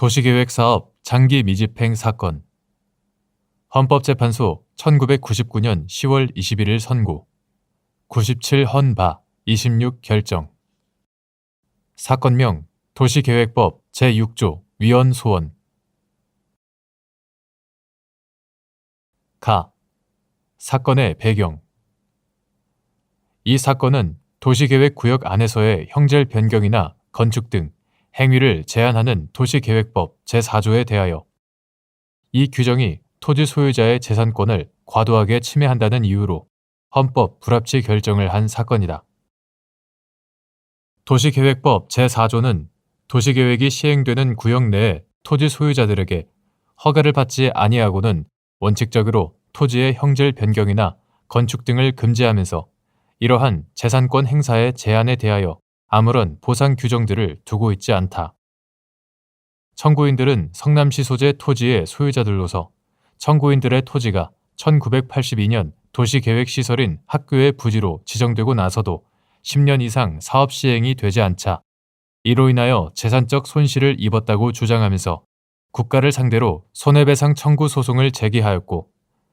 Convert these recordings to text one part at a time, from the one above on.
도시계획사업 장기 미집행 사건. 헌법재판소 1999년 10월 21일 선고. 97헌바 26 결정. 사건명 도시계획법 제6조 위헌 소원. 가. 사건의 배경. 이 사건은 도시계획구역 안에서의 형질 변경이나 건축 등 행위를 제한하는 도시계획법 제4조에 대하여 이 규정이 토지 소유자의 재산권을 과도하게 침해한다는 이유로 헌법 불합치 결정을 한 사건이다. 도시계획법 제4조는 도시계획이 시행되는 구역 내의 토지 소유자들에게 허가를 받지 아니하고는 원칙적으로 토지의 형질 변경이나 건축 등을 금지하면서 이러한 재산권 행사의 제한에 대하여 아무런 보상 규정들을 두고 있지 않다. 청구인들은 성남시 소재 토지의 소유자들로서 청구인들의 토지가 1982년 도시계획시설인 학교의 부지로 지정되고 나서도 10년 이상 사업 시행이 되지 않자 이로 인하여 재산적 손실을 입었다고 주장하면서 국가를 상대로 손해배상 청구 소송을 제기하였고,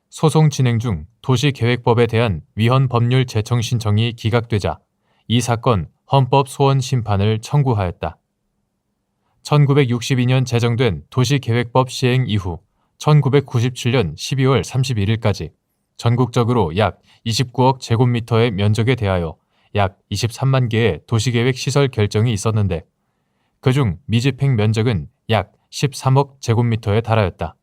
소송 진행 중 도시계획법에 대한 위헌 법률 제청 신청이 기각되자 이 사건 헌법 소원 심판을 청구하였다. 1962년 제정된 도시계획법 시행 이후 1997년 12월 31일까지 전국적으로 약 29억 제곱미터의 면적에 대하여 약 23만 개의 도시계획 시설 결정이 있었는데 그중 미집행 면적은 약 13억 제곱미터에 달하였다.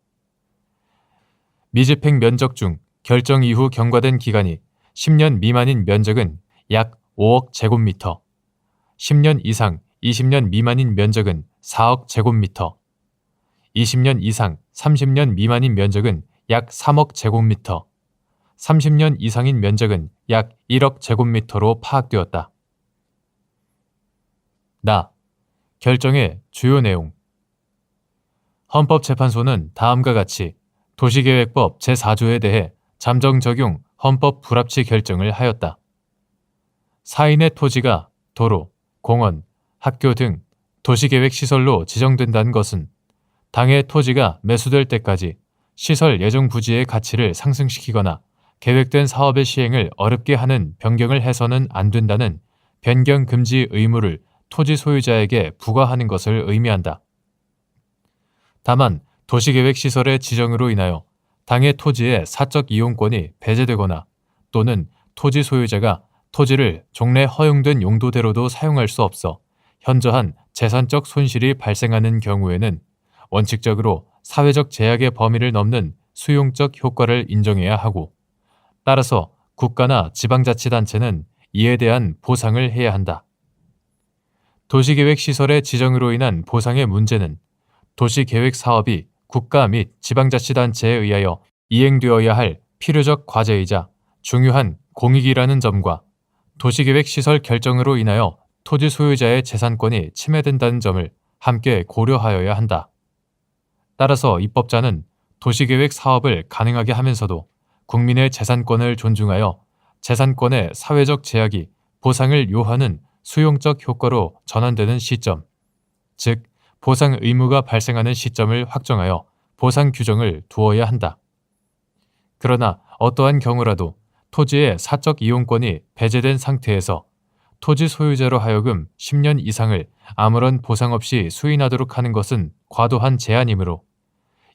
미집행 면적 중 결정 이후 경과된 기간이 10년 미만인 면적은 약 5억 제곱미터, 10년 이상 20년 미만인 면적은 4억 제곱미터, 20년 이상 30년 미만인 면적은 약 3억 제곱미터, 30년 이상인 면적은 약 1억 제곱미터로 파악되었다. 결정의 주요 내용. 헌법재판소는 다음과 같이 도시계획법 제4조에 대해 잠정 적용 헌법 불합치 결정을 하였다. 사인의 토지가 도로, 공원, 학교 등 도시계획시설로 지정된다는 것은 당해 토지가 매수될 때까지 시설 예정 부지의 가치를 상승시키거나 계획된 사업의 시행을 어렵게 하는 변경을 해서는 안 된다는 변경 금지 의무를 토지 소유자에게 부과하는 것을 의미한다. 다만 도시계획시설의 지정으로 인하여 당해 토지의 사적 이용권이 배제되거나 또는 토지 소유자가 토지를 종래 허용된 용도대로도 사용할 수 없어 현저한 재산적 손실이 발생하는 경우에는 원칙적으로 사회적 제약의 범위를 넘는 수용적 효과를 인정해야 하고, 따라서 국가나 지방자치단체는 이에 대한 보상을 해야 한다. 도시계획시설의 지정으로 인한 보상의 문제는 도시계획 사업이 국가 및 지방자치단체에 의하여 이행되어야 할 필요적 과제이자 중요한 공익이라는 점과 도시계획시설 결정으로 인하여 토지 소유자의 재산권이 침해된다는 점을 함께 고려하여야 한다. 따라서 입법자는 도시계획 사업을 가능하게 하면서도 국민의 재산권을 존중하여 재산권의 사회적 제약이 보상을 요하는 수용적 효과로 전환되는 시점, 즉 보상 의무가 발생하는 시점을 확정하여 보상 규정을 두어야 한다. 그러나 어떠한 경우라도 토지의 사적 이용권이 배제된 상태에서 토지 소유자로 하여금 10년 이상을 아무런 보상 없이 수인하도록 하는 것은 과도한 제한이므로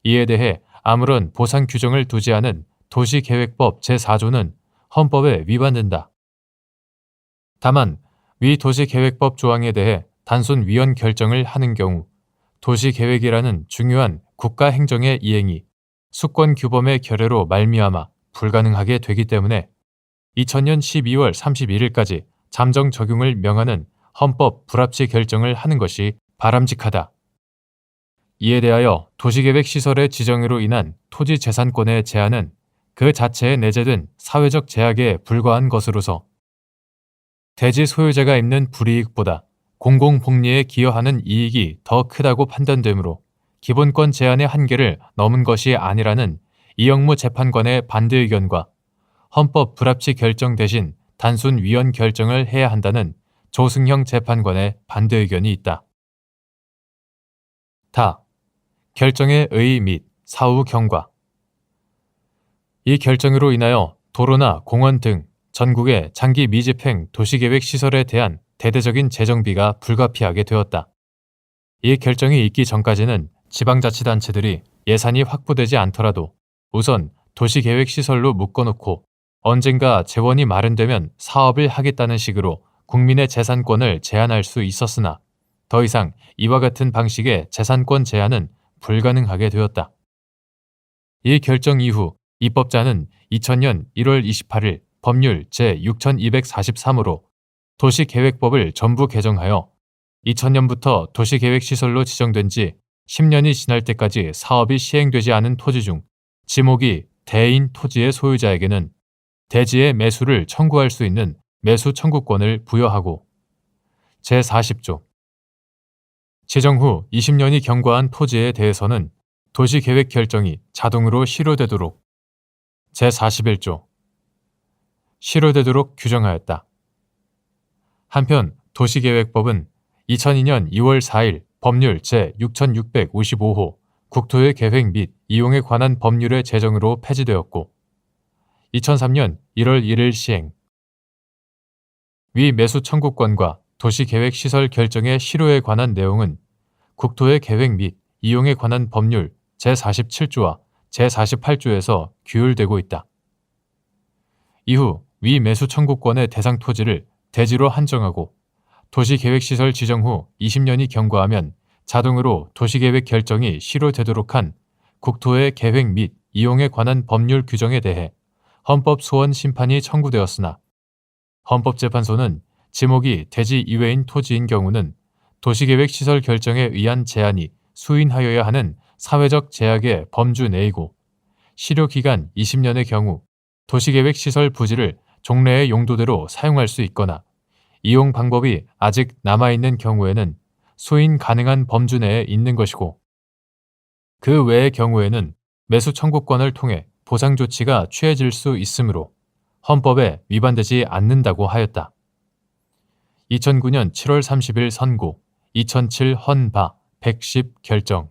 이에 대해 아무런 보상 규정을 두지 않은 도시계획법 제4조는 헌법에 위반된다. 다만 위 도시계획법 조항에 대해 단순 위헌 결정을 하는 경우 도시계획이라는 중요한 국가행정의 이행이 수권규범의 결여로 말미암아 불가능하게 되기 때문에 2000년 12월 31일까지 잠정 적용을 명하는 헌법 불합치 결정을 하는 것이 바람직하다. 이에 대하여 도시계획시설의 지정으로 인한 토지 재산권의 제한은 그 자체에 내재된 사회적 제약에 불과한 것으로서 대지 소유자가 입는 불이익보다 공공복리에 기여하는 이익이 더 크다고 판단되므로 기본권 제한의 한계를 넘은 것이 아니라는 이영무 재판관의 반대 의견과 헌법 불합치 결정 대신 단순 위헌 결정을 해야 한다는 조승형 재판관의 반대 의견이 있다. 결정의 의 및 사후 경과. 이 결정으로 인하여 도로나 공원 등 전국의 장기 미집행 도시계획 시설에 대한 대대적인 재정비가 불가피하게 되었다. 이 결정이 있기 전까지는 지방자치단체들이 예산이 확보되지 않더라도 우선 도시계획 시설로 묶어놓고 언젠가 재원이 마련되면 사업을 하겠다는 식으로 국민의 재산권을 제한할 수 있었으나 더 이상 이와 같은 방식의 재산권 제한은 불가능하게 되었다. 이 결정 이후 입법자는 2000년 1월 28일 법률 제6243호로 도시계획법을 전부 개정하여 2000년부터 도시계획시설로 지정된 지 10년이 지날 때까지 사업이 시행되지 않은 토지 중 지목이 대인 토지의 소유자에게는 대지의 매수를 청구할 수 있는 매수 청구권을 부여하고 제40조 지정 후 20년이 경과한 토지에 대해서는 도시계획 결정이 자동으로 실효되도록 제41조 실효되도록 규정하였다. 한편 도시계획법은 2002년 2월 4일 법률 제6655호 국토의 계획 및 이용에 관한 법률의 제정으로 폐지되었고 2003년 1월 1일 시행. 위 매수 청구권과 도시계획 시설 결정의 실효에 관한 내용은 국토의 계획 및 이용에 관한 법률 제47조와 제48조에서 규율되고 있다. 이후 위 매수 청구권의 대상 토지를 대지로 한정하고 도시계획시설 지정 후 20년이 경과하면 자동으로 도시계획 결정이 실효되도록 한 국토의 계획 및 이용에 관한 법률 규정에 대해 헌법 소원 심판이 청구되었으나 헌법재판소는 지목이 대지 이외인 토지인 경우는 도시계획 시설 결정에 의한 제한이 수인하여야 하는 사회적 제약의 범주 내이고 실효기간 20년의 경우 도시계획 시설 부지를 종래의 용도대로 사용할 수 있거나 이용 방법이 아직 남아있는 경우에는 수인 가능한 범주 내에 있는 것이고 그 외의 경우에는 매수 청구권을 통해 보상 조치가 취해질 수 있으므로 헌법에 위반되지 않는다고 하였다. 2009년 7월 30일 선고 2007 헌바 110 결정